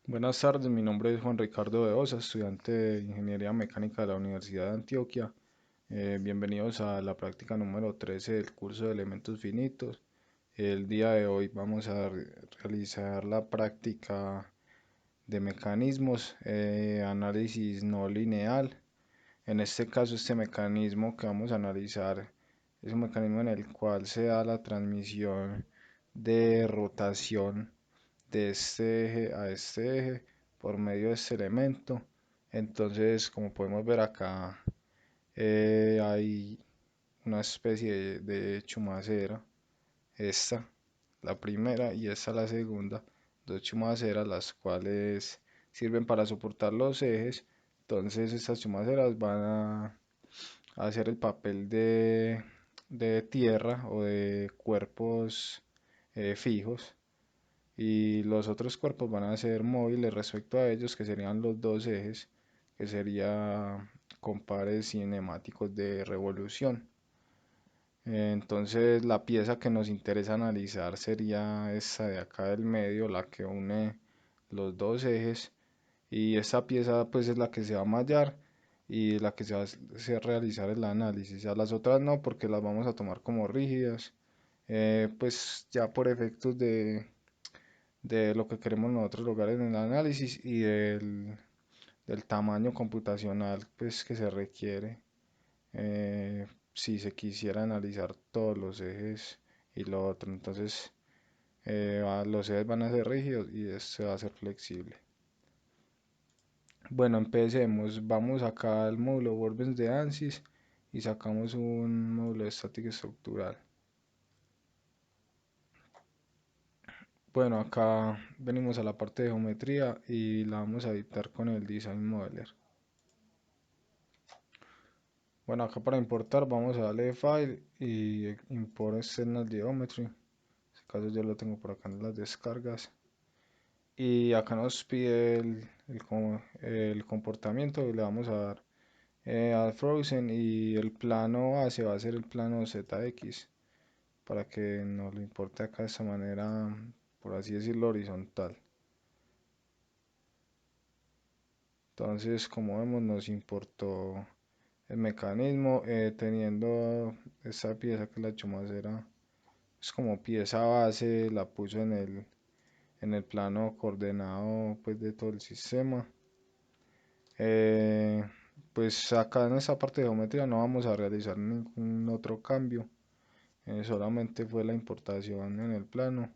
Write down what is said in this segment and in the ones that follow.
Buenas tardes, mi nombre es Juan Ricardo de Osa, estudiante de Ingeniería Mecánica de la Universidad de Antioquia. Bienvenidos a la práctica número 13 del curso de elementos finitos. El día de hoy vamos a realizar la práctica de mecanismos, análisis no lineal. En este caso, este mecanismo que vamos a analizar es un mecanismo en el cual se da la transmisión de rotación de este eje a este eje por medio de este elemento. Entonces, como podemos ver acá, hay una especie de chumacera, esta la primera y esta la segunda, dos chumaceras las cuales sirven para soportar los ejes. Entonces estas chumaceras van a hacer el papel de tierra o de cuerpos fijos, y los otros cuerpos van a ser móviles respecto a ellos, que serían los dos ejes, que sería con pares cinemáticos de revolución. Entonces la pieza que nos interesa analizar sería esta de acá del medio, la que une los dos ejes, y esta pieza pues es la que se va a mallar y la que se va a realizar el análisis. A las otras no, porque las vamos a tomar como rígidas, pues ya por efectos de lo que queremos nosotros lograr en el análisis y del tamaño computacional pues que se requiere, si se quisiera analizar todos los ejes y lo otro. Entonces los ejes van a ser rígidos y este va a ser flexible. Bueno, empecemos. Vamos acá al módulo Wolfens de ANSYS y sacamos un módulo de estática estructural. Bueno, acá venimos a la parte de geometría y la vamos a editar con el Design Modeler. Bueno, acá para importar vamos a darle File y Import External Geometry. En este caso yo lo tengo por acá en las descargas. Y acá nos pide el comportamiento y le vamos a dar a Frozen, y el plano base va a ser el plano ZX para que nos lo importe acá de esta manera, por así decirlo, horizontal. Entonces, como vemos, nos importó el mecanismo, teniendo esta pieza que es la chumacera, es como pieza base, la puso en el plano coordenado pues de todo el sistema. Eh, pues acá en esta parte de geometría no vamos a realizar ningún otro cambio, solamente fue la importación en el plano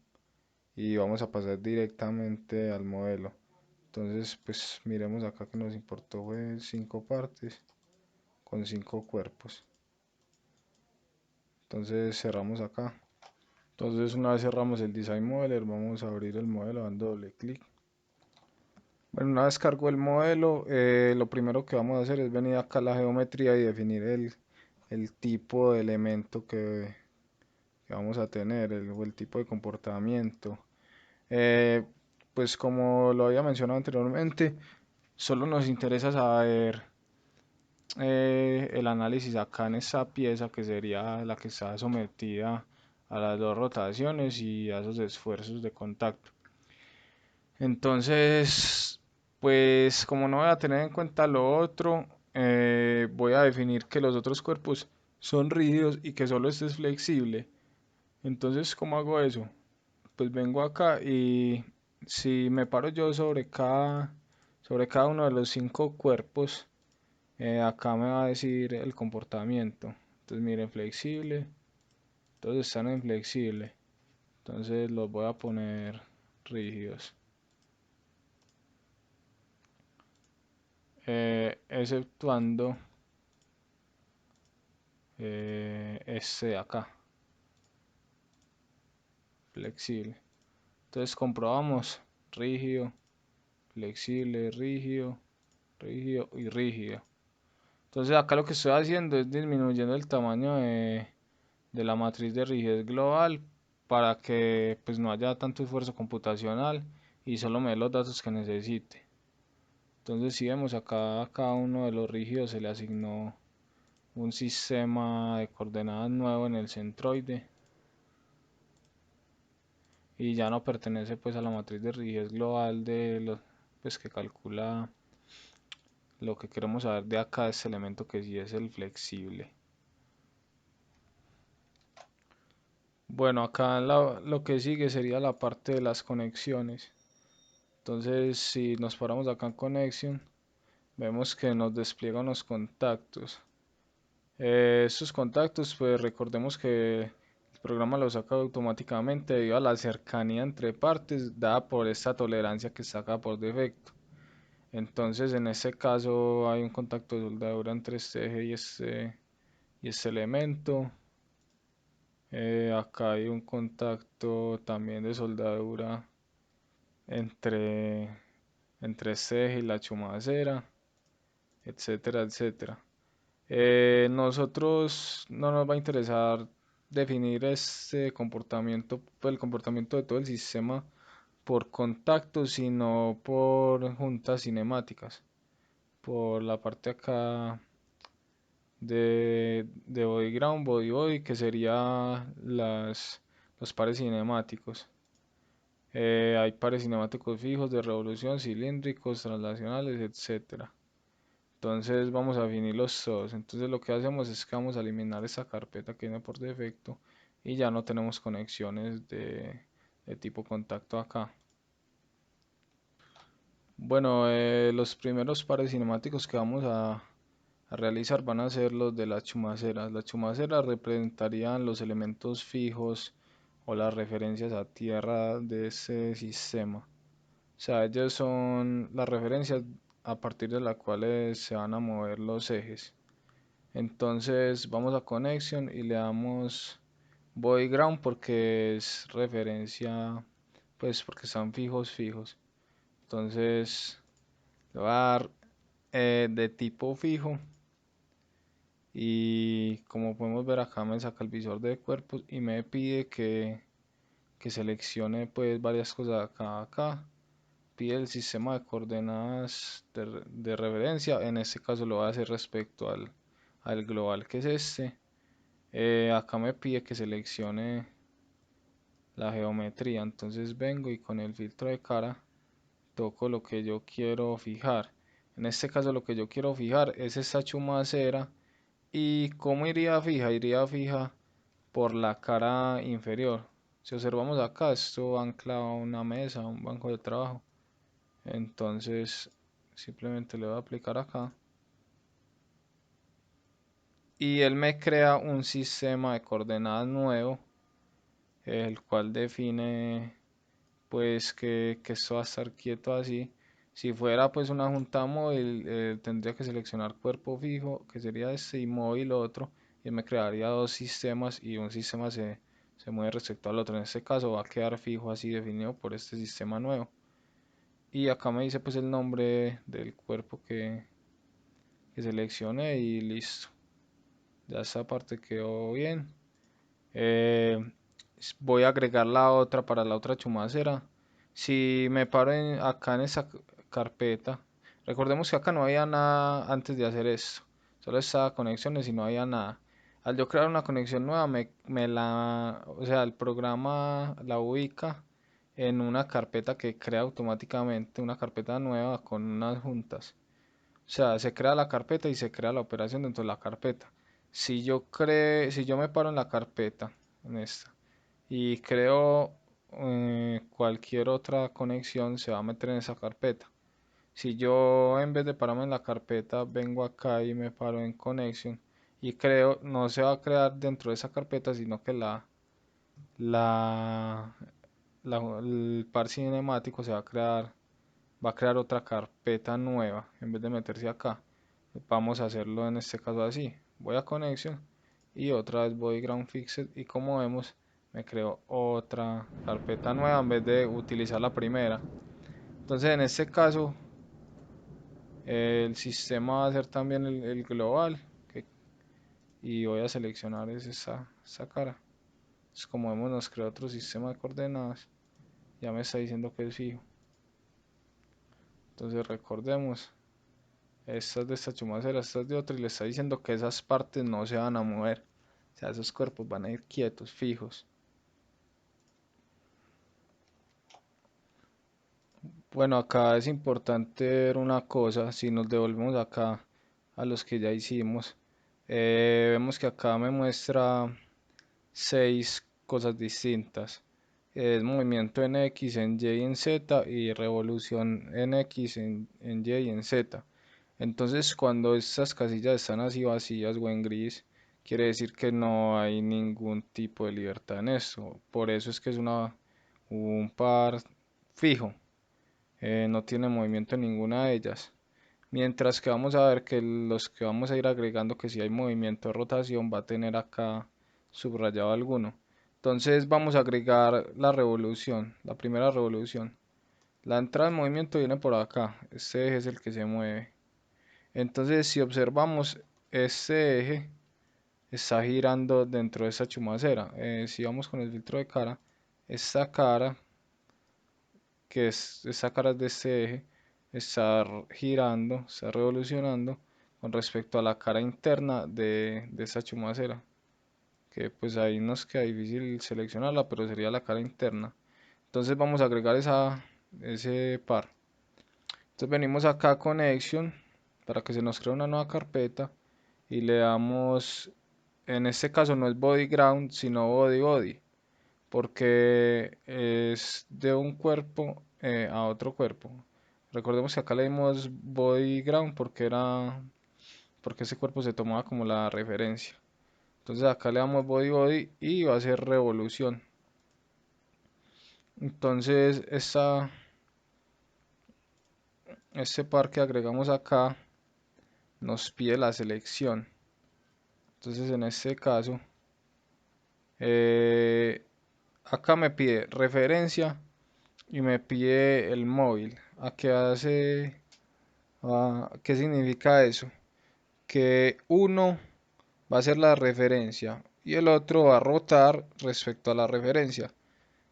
y vamos a pasar directamente al modelo. Entonces pues miremos acá que nos importó fue 5 partes con 5 cuerpos. Entonces cerramos acá. Entonces una vez cerramos el Design Modeler, vamos a abrir el modelo dando doble clic. Bueno, una vez cargo el modelo, lo primero que vamos a hacer es venir acá a la geometría y definir el tipo de elemento que vamos a tener, o el tipo de comportamiento. Eh, pues como lo había mencionado anteriormente, solo nos interesa saber el análisis acá en esta pieza, que sería la que está sometida a las dos rotaciones y a esos esfuerzos de contacto. Entonces, pues como no voy a tener en cuenta lo otro, voy a definir que los otros cuerpos son rígidos y que solo este es flexible. Entonces, ¿cómo hago eso? Pues vengo acá y si me paro yo sobre cada uno de los 5 cuerpos, acá me va a decir el comportamiento. Entonces, miren, flexible, todos están en flexible. Entonces los voy a poner rígidos. Exceptuando este de acá, flexible. Entonces comprobamos rígido, flexible, rígido, rígido y rígido. Entonces acá lo que estoy haciendo es disminuyendo el tamaño de la matriz de rigidez global para que pues no haya tanto esfuerzo computacional y solo me dé los datos que necesite. Entonces si vemos acá a cada uno de los rígidos se le asignó un sistema de coordenadas nuevo en el centroide y ya no pertenece pues a la matriz de rigidez global pues que calcula lo que queremos saber de acá, este elemento que sí es el flexible. Bueno, acá lo que sigue sería la parte de las conexiones. Entonces, si nos paramos acá en Connection, vemos que nos despliega unos contactos. Estos contactos, pues recordemos que el programa los saca automáticamente debido a la cercanía entre partes dada por esta tolerancia que saca por defecto. Entonces, en este caso hay un contacto de soldadura entre este eje y este elemento. Acá hay un contacto también de soldadura entre, entre este eje y la chumacera, etcétera, etcétera. Nosotros no nos va a interesar definir este comportamiento, pues, el comportamiento de todo el sistema por contactos, sino por juntas cinemáticas. Por la parte acá de body ground, body body, que sería los pares cinemáticos. Hay pares cinemáticos fijos de revolución, cilíndricos, translacionales, etcétera. Entonces vamos a definirlos todos. Entonces lo que hacemos es que vamos a eliminar esa carpeta que viene por defecto y ya no tenemos conexiones de tipo contacto acá. Bueno, los primeros pares cinemáticos que vamos a realizar van a ser los de las chumaceras. Las chumaceras representarían los elementos fijos o las referencias a tierra de ese sistema. O sea, ellos son las referencias a partir de las cuales se van a mover los ejes. Entonces vamos a Connection y le damos Body Ground porque es referencia, pues porque están fijos. Entonces le voy a dar de tipo fijo y como podemos ver acá me saca el visor de cuerpos y me pide que seleccione pues varias cosas acá. Pide el sistema de coordenadas de referencia, en este caso lo voy a hacer respecto al global que es este. Acá me pide que seleccione la geometría, entonces vengo y con el filtro de cara toco lo que yo quiero fijar. En este caso lo que yo quiero fijar es esta chumacera. ¿Y cómo iría fija? Iría fija por la cara inferior. Si observamos acá, esto ancla a una mesa, a un banco de trabajo. Entonces simplemente le voy a aplicar acá. Y él me crea un sistema de coordenadas nuevo, el cual define pues que esto va a estar quieto así. Si fuera pues una junta móvil, tendría que seleccionar cuerpo fijo, que sería este, y móvil otro, y me crearía dos sistemas y un sistema se mueve respecto al otro. En este caso va a quedar fijo así definido por este sistema nuevo. Y acá me dice pues el nombre del cuerpo que seleccioné y listo. Ya esta parte quedó bien. Eh, Voy a agregar la otra para la otra chumacera. Si me paro acá en esa carpeta, recordemos que acá no había nada antes de hacer esto, solo estaba conexiones y no había nada. Al yo crear una conexión nueva, o sea, el programa la ubica en una carpeta que crea automáticamente una carpeta nueva con unas juntas. O sea, se crea la carpeta y se crea la operación dentro de la carpeta. Si yo me paro en la carpeta, en esta, y creo cualquier otra conexión, se va a meter en esa carpeta. Si yo en vez de pararme en la carpeta, vengo acá y me paro en Connection y creo, no se va a crear dentro de esa carpeta, sino que la, el par cinemático va a crear otra carpeta nueva en vez de meterse acá. Vamos a hacerlo en este caso así. Voy a Connection y otra vez voy Ground Fixed y como vemos me creo otra carpeta nueva en vez de utilizar la primera. Entonces en este caso el sistema va a ser también el global y voy a seleccionar esa cara. Entonces, como vemos nos crea otro sistema de coordenadas. Ya me está diciendo que es fijo. Entonces recordemos, esta es de esta chumacera, esta es de otra y le está diciendo que esas partes no se van a mover. O sea, esos cuerpos van a ir quietos, fijos. Bueno, acá es importante ver una cosa, si nos devolvemos acá a los que ya hicimos, vemos que acá me muestra seis cosas distintas. Es movimiento en X, en Y y en Z y revolución en X, en Y y en Z. Entonces, cuando estas casillas están así vacías o en gris, quiere decir que no hay ningún tipo de libertad en esto. Por eso es que es un par fijo, no tiene movimiento en ninguna de ellas. Mientras que vamos a ver que los que vamos a ir agregando, que si hay movimiento de rotación, va a tener acá subrayado alguno. Entonces vamos a agregar la revolución, la primera revolución. La entrada en movimiento viene por acá, este eje es el que se mueve. Entonces si observamos, este eje está girando dentro de esta chumacera. Si vamos con el filtro de cara, esta cara, que es esta cara de este eje, está girando, está revolucionando con respecto a la cara interna de esta chumacera, que pues ahí nos queda difícil seleccionarla, pero sería la cara interna. Entonces vamos a agregar ese par. Entonces venimos acá a Connection para que se nos cree una nueva carpeta y le damos, en este caso no es Body Ground, sino Body Body, porque es de un cuerpo a otro cuerpo. Recordemos que acá le dimos Body Ground porque ese cuerpo se tomaba como la referencia. Entonces acá le damos Body Body y va a ser revolución. Entonces este par que agregamos acá nos pide la selección. Entonces en este caso, eh, acá me pide referencia y me pide el móvil. ¿A qué hace? ¿Qué significa eso? Que uno va a ser la referencia y el otro va a rotar respecto a la referencia.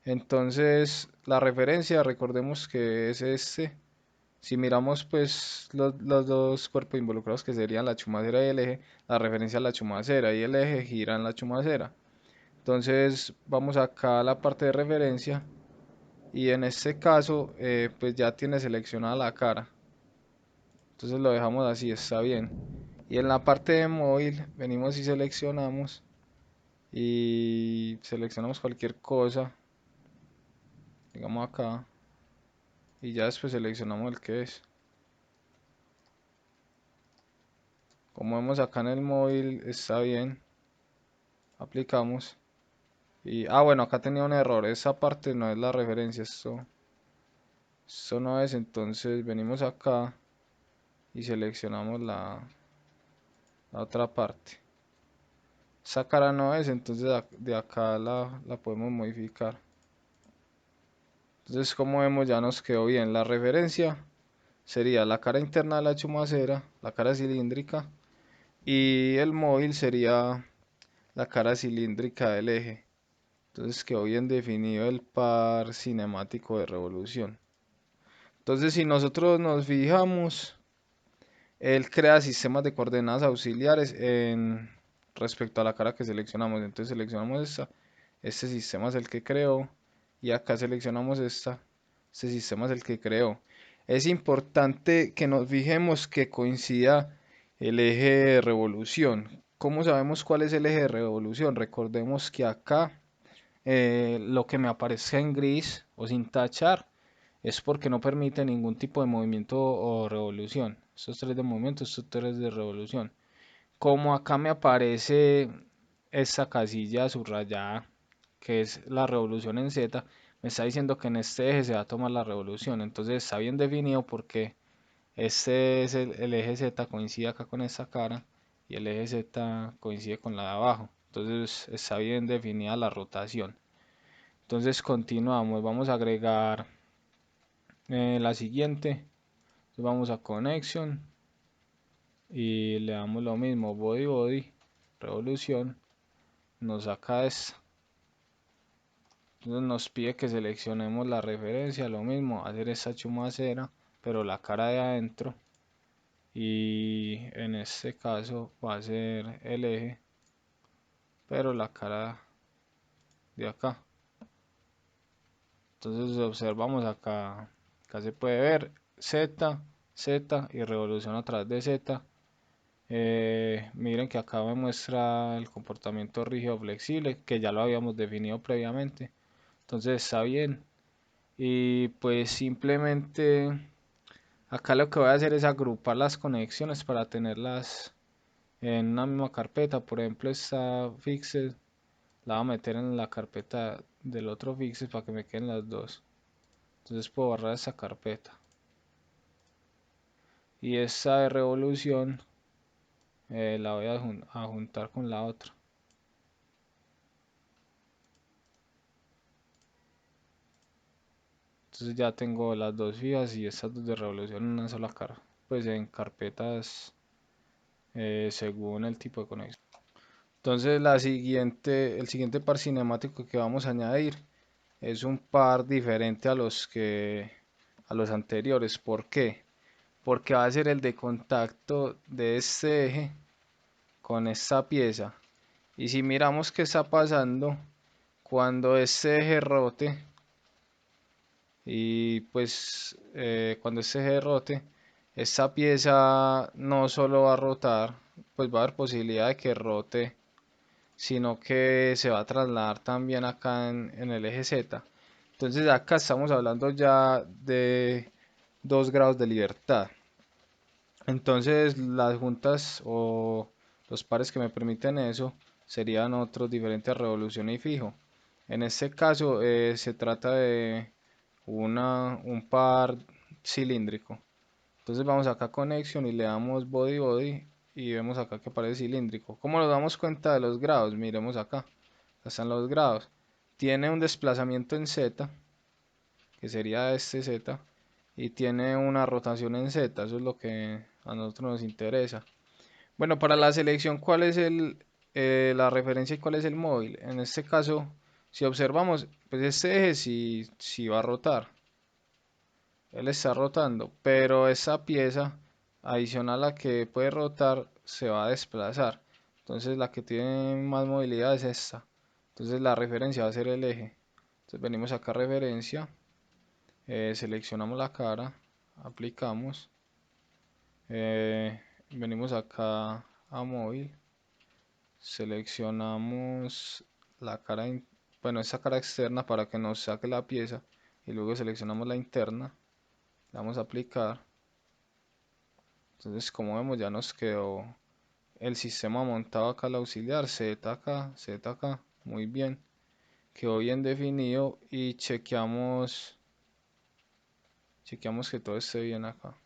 Entonces, la referencia, recordemos que es este. Si miramos pues los dos cuerpos involucrados que serían la chumacera y el eje, la referencia a la chumacera y el eje gira en la chumacera. Entonces vamos acá a la parte de referencia y en este caso pues ya tiene seleccionada la cara. Entonces lo dejamos así, está bien. Y en la parte de móvil venimos y seleccionamos cualquier cosa, digamos acá, y ya después seleccionamos el que es. Como vemos acá en el móvil está bien, aplicamos. Y bueno, acá tenía un error, esa parte no es la referencia, esto no es, entonces venimos acá y seleccionamos la otra parte. Esa cara no es, entonces de acá la podemos modificar. Entonces, como vemos, ya nos quedó bien. La referencia sería la cara interna de la chumacera, la cara cilíndrica, y el móvil sería la cara cilíndrica del eje. Entonces quedó bien definido el par cinemático de revolución. Entonces, si nosotros nos fijamos, él crea sistemas de coordenadas auxiliares respecto a la cara que seleccionamos. Entonces seleccionamos este sistema es el que creó, y acá seleccionamos este sistema es el que creó. Es importante que nos fijemos que coincida el eje de revolución. ¿Cómo sabemos cuál es el eje de revolución? Recordemos que acá lo que me aparezca en gris o sin tachar es porque no permite ningún tipo de movimiento o revolución. Estos tres de movimiento, estos tres de revolución. Como acá me aparece esta casilla subrayada, que es la revolución en Z, me está diciendo que en este eje se va a tomar la revolución. Entonces está bien definido porque este es el eje Z, coincide acá con esta cara y el eje Z coincide con la de abajo. Entonces está bien definida la rotación. Entonces continuamos, vamos a agregar la siguiente. Entonces vamos a Connection y le damos lo mismo, Body Body, revolución, nos saca esta. Entonces nos pide que seleccionemos la referencia, lo mismo, hacer esta chumacera, pero la cara de adentro. Y en este caso va a ser el eje, pero la cara de acá. Entonces observamos acá Acá se puede ver Z, Z y revolución a través de Z. Miren que acá me muestra el comportamiento rígido flexible, que ya lo habíamos definido previamente. Entonces está bien. Y pues simplemente acá lo que voy a hacer es agrupar las conexiones para tenerlas en una misma carpeta. Por ejemplo, esta fixed la voy a meter en la carpeta del otro fixed para que me queden las dos. Entonces puedo borrar esa carpeta. Y esta de revolución la voy a juntar con la otra. Entonces ya tengo las dos fijas y estas dos de revolución en una sola cara. Pues en carpetas según el tipo de conexión. Entonces el siguiente par cinemático que vamos a añadir es un par diferente a los anteriores. ¿Por qué? Porque va a ser el de contacto de este eje con esta pieza. Y si miramos qué está pasando cuando este eje rote, y pues cuando este eje rote, esta pieza no solo va a rotar, pues va a haber posibilidad de que rote, sino que se va a trasladar también acá en el eje Z. Entonces acá estamos hablando ya de 2 grados de libertad. Entonces las juntas o los pares que me permiten eso serían otros diferentes a revolución y fijo. En este caso se trata de un par cilíndrico. Entonces vamos acá a Connection y le damos Body Body y vemos acá que aparece cilíndrico. ¿Cómo nos damos cuenta de los grados? Miremos acá. Acá están los grados. Tiene un desplazamiento en Z, que sería este Z, y tiene una rotación en Z. Eso es lo que a nosotros nos interesa. Bueno, para la selección, ¿cuál es la referencia y cuál es el móvil? En este caso, si observamos, pues este eje sí va a rotar. Él está rotando, pero esa pieza adicional a la que puede rotar se va a desplazar. Entonces la que tiene más movilidad es esta. Entonces la referencia va a ser el eje. Entonces venimos acá a referencia, seleccionamos la cara, aplicamos, venimos acá a móvil, seleccionamos la cara, bueno, esta cara externa para que nos saque la pieza y luego seleccionamos la interna, le damos a aplicar. Entonces, como vemos, ya nos quedó el sistema montado acá, el auxiliar, Z acá, Z acá, muy bien. Quedó bien definido y chequeamos que todo esté bien acá.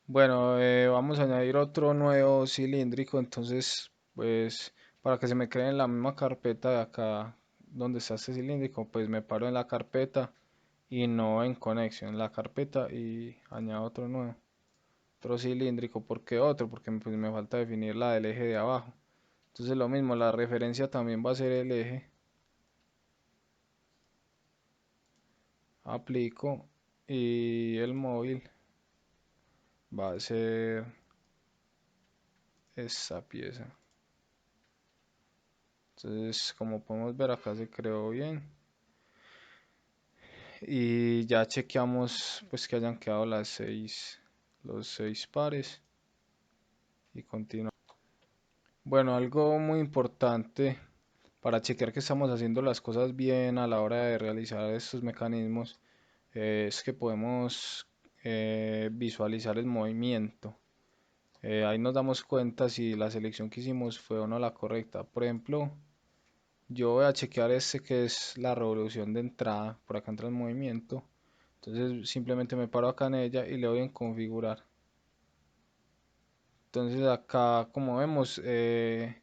Bueno, vamos a añadir otro nuevo cilíndrico, entonces, pues, para que se me quede en la misma carpeta de acá donde está este cilíndrico, pues me paro en la carpeta y no en conexión, en la carpeta y añado otro nuevo. Otro cilíndrico, ¿por qué otro? Porque pues, me falta definir la del eje de abajo. Entonces lo mismo, la referencia también va a ser el eje. Aplico y el móvil va a ser esta pieza. Entonces, como podemos ver acá se creó bien. Y ya chequeamos pues que hayan quedado los 6 pares y continuamos. Bueno, algo muy importante para chequear que estamos haciendo las cosas bien a la hora de realizar estos mecanismos es que podemos visualizar el movimiento. Ahí nos damos cuenta si la selección que hicimos fue o no la correcta. Por ejemplo, yo voy a chequear este que es la revolución de entrada. Por acá entra el movimiento. Entonces simplemente me paro acá en ella y le doy en configurar. Entonces acá como vemos este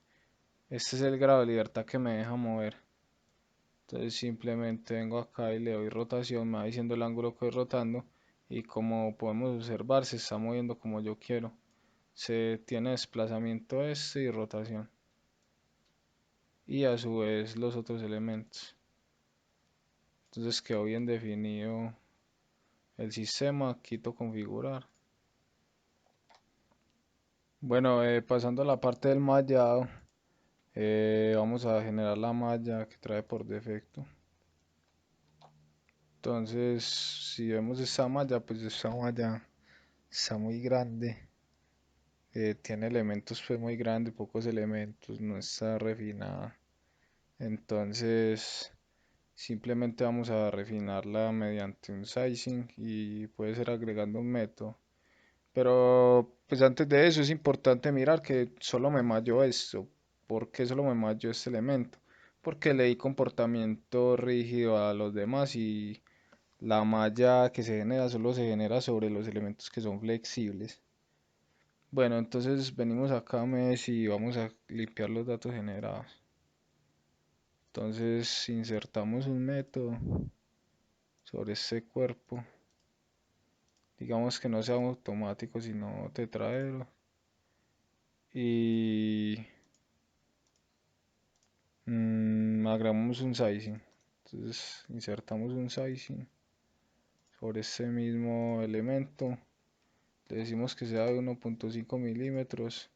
es el grado de libertad que me deja mover. Entonces simplemente vengo acá y le doy rotación, me va diciendo el ángulo que voy rotando y como podemos observar se está moviendo como yo quiero. Se tiene desplazamiento este y rotación. Y a su vez los otros elementos. Entonces quedó bien definido el sistema, quito configurar. Bueno, pasando a la parte del mallado, Vamos a generar la malla que trae por defecto. Entonces, si vemos esta malla, pues esta malla está muy grande. Tiene elementos pues muy grandes, pocos elementos, no está refinada. Entonces, simplemente vamos a refinarla mediante un sizing y puede ser agregando un método. Pero pues antes de eso es importante mirar que solo me malló esto. ¿Por qué solo me malló este elemento? Porque le di comportamiento rígido a los demás y la malla que se genera solo se genera sobre los elementos que son flexibles. Bueno, entonces venimos acá a MES y vamos a limpiar los datos generados. Entonces insertamos un método sobre este cuerpo. Digamos que no sea automático, sino tetraedro. Y agregamos un sizing. Entonces insertamos un sizing sobre este mismo elemento. Le decimos que sea de 1.5 milímetros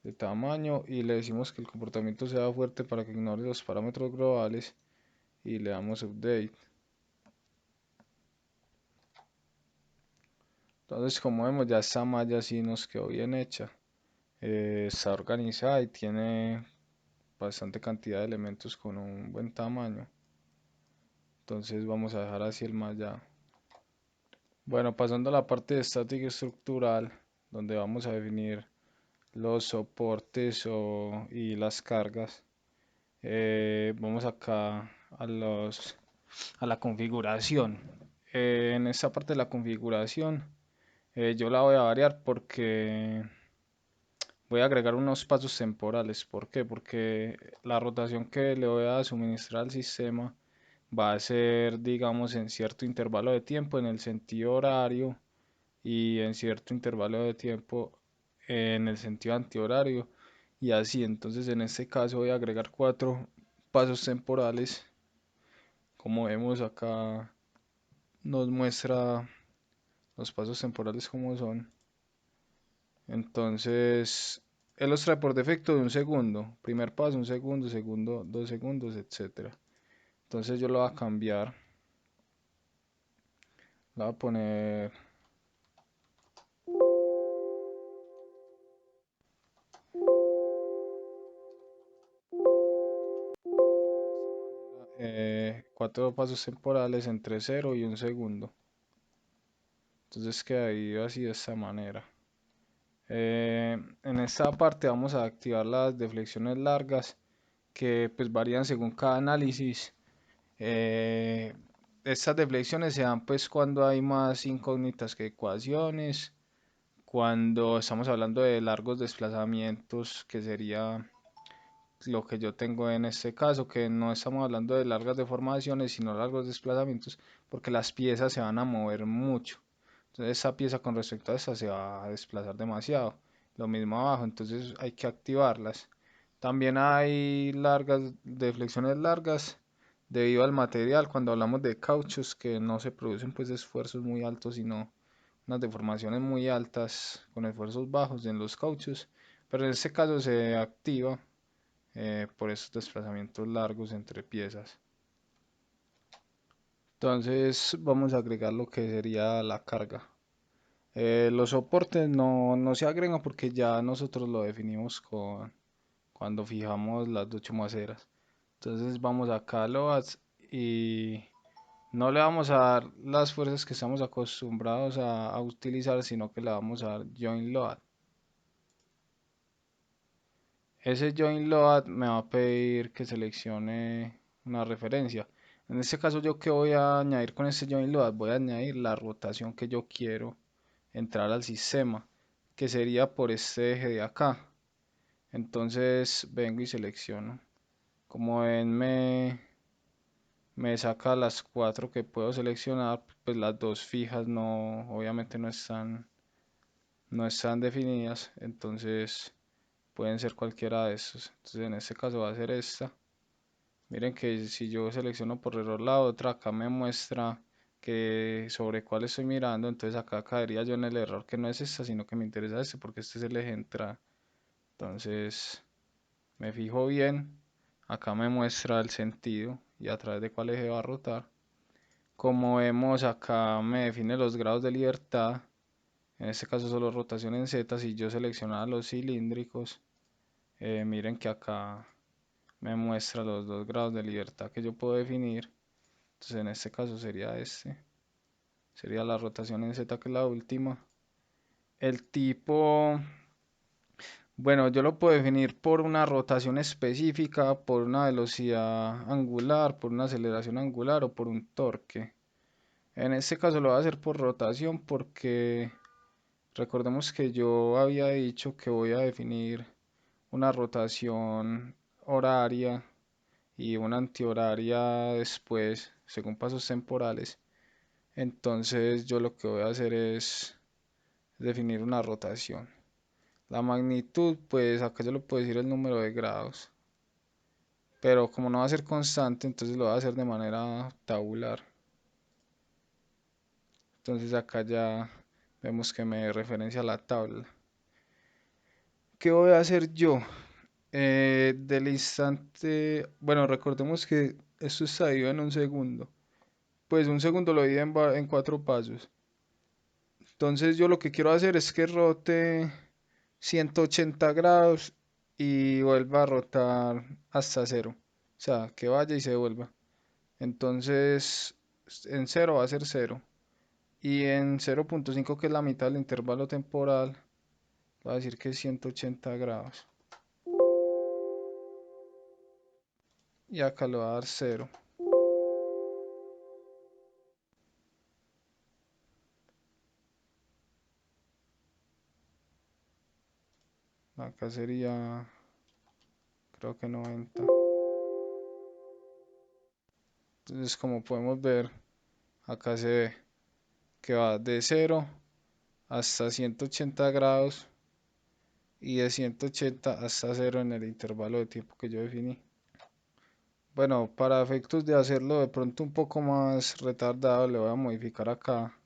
de tamaño y le decimos que el comportamiento sea fuerte para que ignore los parámetros globales y le damos update. Entonces, como vemos, ya esta malla sí nos quedó bien hecha. Está organizada y tiene bastante cantidad de elementos con un buen tamaño. Entonces vamos a dejar así el mallado. Bueno, pasando a la parte de estática estructural, donde vamos a definir los soportes y las cargas. Vamos acá a la configuración. En esta parte de la configuración, yo la voy a variar porque voy a agregar unos pasos temporales. ¿Por qué? Porque la rotación que le voy a suministrar al sistema va a ser, digamos, en cierto intervalo de tiempo en el sentido horario y en cierto intervalo de tiempo en el sentido antihorario y así. Entonces, en este caso voy a agregar 4 pasos temporales. Como vemos acá, nos muestra los pasos temporales como son. Entonces, él los trae por defecto de un segundo. Primer paso, un segundo, segundo, 2 segundos, etcétera. Entonces yo lo voy a cambiar. Le voy a poner 4 pasos temporales entre 0 y 1 segundo. Entonces queda ahí así de esta manera. En esta parte vamos a activar las deflexiones largas que pues varían según cada análisis. Eh, Estas deflexiones se dan pues cuando hay más incógnitas que ecuaciones, cuando estamos hablando de largos desplazamientos, que sería lo que yo tengo en este caso, que no estamos hablando de largas deformaciones, sino largos desplazamientos, porque las piezas se van a mover mucho. Entonces esa pieza con respecto a esta se va a desplazar demasiado. Lo mismo abajo, entonces hay que activarlas. También hay largas deflexiones largas debido al material. Cuando hablamos de cauchos que no se producen pues esfuerzos muy altos, sino unas deformaciones muy altas con esfuerzos bajos en los cauchos. Pero en este caso se activa por esos desplazamientos largos entre piezas. Entonces vamos a agregar lo que sería la carga. Los soportes no se agregan porque ya nosotros lo definimos cuando fijamos las dos chumaceras. Entonces vamos acá a loads y no le vamos a dar las fuerzas que estamos acostumbrados a utilizar, sino que le vamos a dar join load. Ese join load me va a pedir que seleccione una referencia. En este caso, yo que voy a añadir con este join load, voy a añadir la rotación que yo quiero entrar al sistema, que sería por este eje de acá. Entonces vengo y selecciono. Como ven, me saca las 4 que puedo seleccionar, pues las dos fijas no, obviamente no están definidas, entonces pueden ser cualquiera de estos. Entonces en este caso va a ser esta. Miren que si yo selecciono por error la otra, acá me muestra que sobre cuál estoy mirando, entonces acá caería yo en el error que no es esta, sino que me interesa este porque este es el eje de entrada. Entonces me fijo bien, acá me muestra el sentido y a través de cuál eje va a rotar. Como vemos acá me define los grados de libertad, en este caso solo rotación en Z. Si yo seleccionara los cilíndricos, miren que acá me muestra los dos grados de libertad que yo puedo definir. Entonces en este caso sería sería la rotación en Z, que es la última. El tipo, bueno, yo lo puedo definir por una rotación específica, por una velocidad angular, por una aceleración angular o por un torque. En este caso lo voy a hacer por rotación porque recordemos que yo había dicho que voy a definir una rotación horaria y una antihoraria después, según pasos temporales. Entonces yo lo que voy a hacer es definir una rotación. La magnitud, pues acá yo le puedo decir el número de grados, pero como no va a ser constante, entonces lo voy a hacer de manera tabular. Entonces acá ya vemos que me referencia a la tabla. ¿Qué voy a hacer yo? Del instante, bueno, recordemos que esto está dividido en un segundo. Pues un segundo lo divide en 4 pasos. Entonces yo lo que quiero hacer es que rote 180 grados y vuelva a rotar hasta cero. O sea, que vaya y se vuelva. Entonces en cero va a ser cero. Y en 0,5, que es la mitad del intervalo temporal, va a decir que es 180 grados. Y acá le va a dar cero. Acá sería, creo que 90. Entonces, como podemos ver, acá se ve que va de cero hasta 180 grados y de 180 hasta cero en el intervalo de tiempo que yo definí. Bueno, para efectos de hacerlo de pronto un poco más retardado, le voy a modificar acá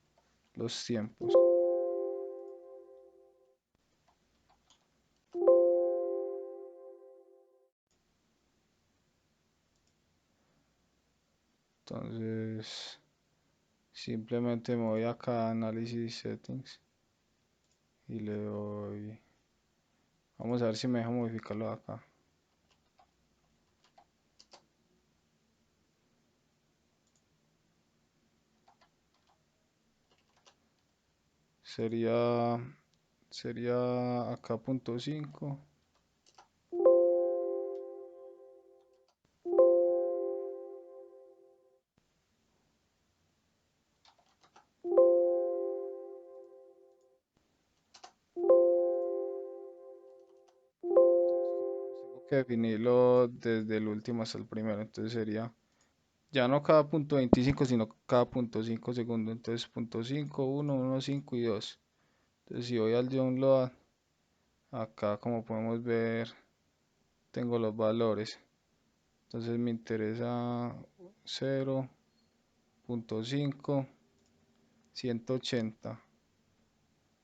los tiempos. Entonces, simplemente me voy acá a Análisis Settings y le doy... Vamos a ver si me deja modificarlo acá. Sería, sería acá punto 5. Tengo que definirlo desde el último hasta el primero. Entonces sería ya no cada punto 25, sino cada punto 5 segundos. Entonces punto 5, 1, 1, 5 y 2. Entonces si voy al download, acá como podemos ver tengo los valores. Entonces me interesa 0,5, 180.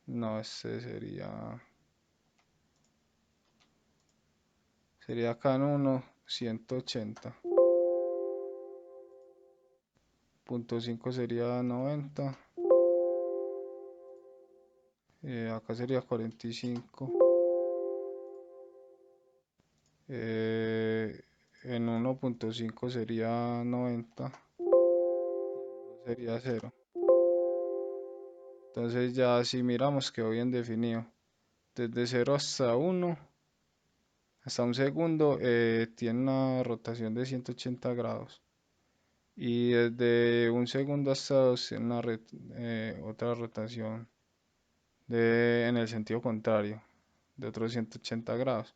No, este sería acá en 1, 180. Punto 5 sería 90. Acá sería 45. Eh, en 1,5 sería 90. Sería cero. Entonces ya si miramos quedó bien definido. Desde cero hasta 1, hasta un segundo, tiene una rotación de 180 grados. Y desde un segundo hasta 2 tiene otra rotación en el sentido contrario, de otros 180 grados.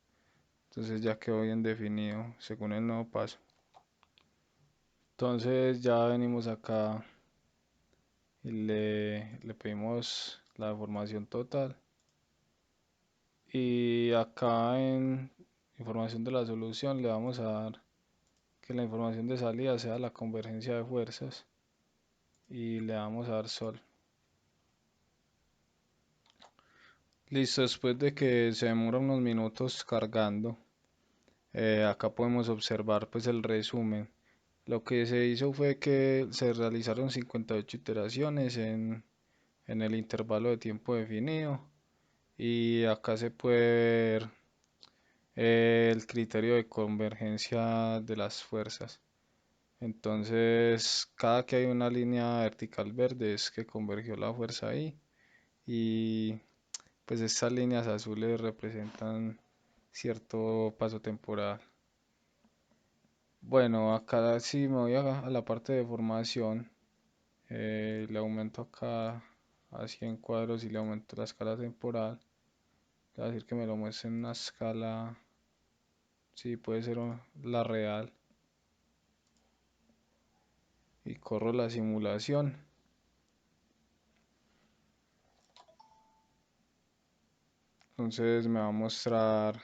Entonces ya quedó bien definido según el nuevo paso. Entonces ya venimos acá y le pedimos la información total. Y acá en información de la solución le vamos a dar que la información de salida sea la convergencia de fuerzas. Y le vamos a dar sol. Listo, después de que se demora unos minutos cargando, Acá podemos observar pues el resumen. Lo que se hizo fue que se realizaron 58 iteraciones en el intervalo de tiempo definido y acá se puede ver el criterio de convergencia de las fuerzas. Entonces, cada que hay una línea vertical verde es que convergió la fuerza ahí y pues estas líneas azules representan cierto paso temporal. Bueno, acá sí me voy a la parte de formación. Le aumento acá a 100 cuadros y le aumento la escala temporal. Le voy a decir que me lo muestre en una escala, sí, puede ser la real. Y corro la simulación. Entonces me va a mostrar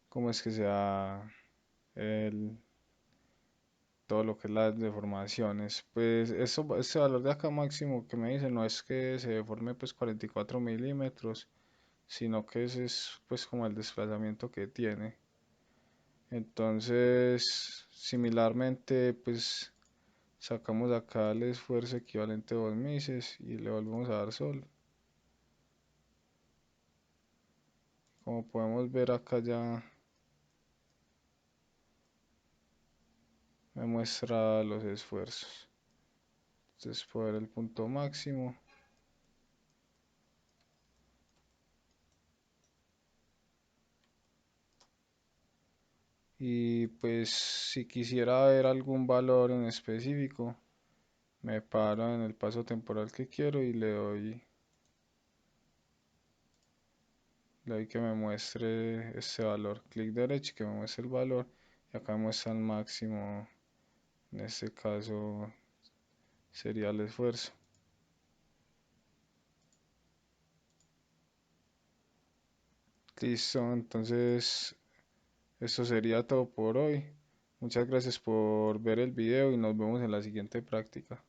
cómo es que se da el, todo lo que es las deformaciones. Pues eso, este valor de acá máximo que me dice no es que se deforme pues 44 milímetros, sino que ese es pues como el desplazamiento que tiene. Entonces, similarmente, pues sacamos acá el esfuerzo equivalente a 2 meses y le volvemos a dar sol. Como podemos ver acá ya me muestra los esfuerzos. Entonces puedo ver el punto máximo. Y pues si quisiera ver algún valor en específico, me paro en el paso temporal que quiero y le doy que me muestre este valor. Clic derecho que me muestre el valor. Y acá me muestra el máximo. En este caso sería el esfuerzo. Listo, entonces esto sería todo por hoy. Muchas gracias por ver el video y nos vemos en la siguiente práctica.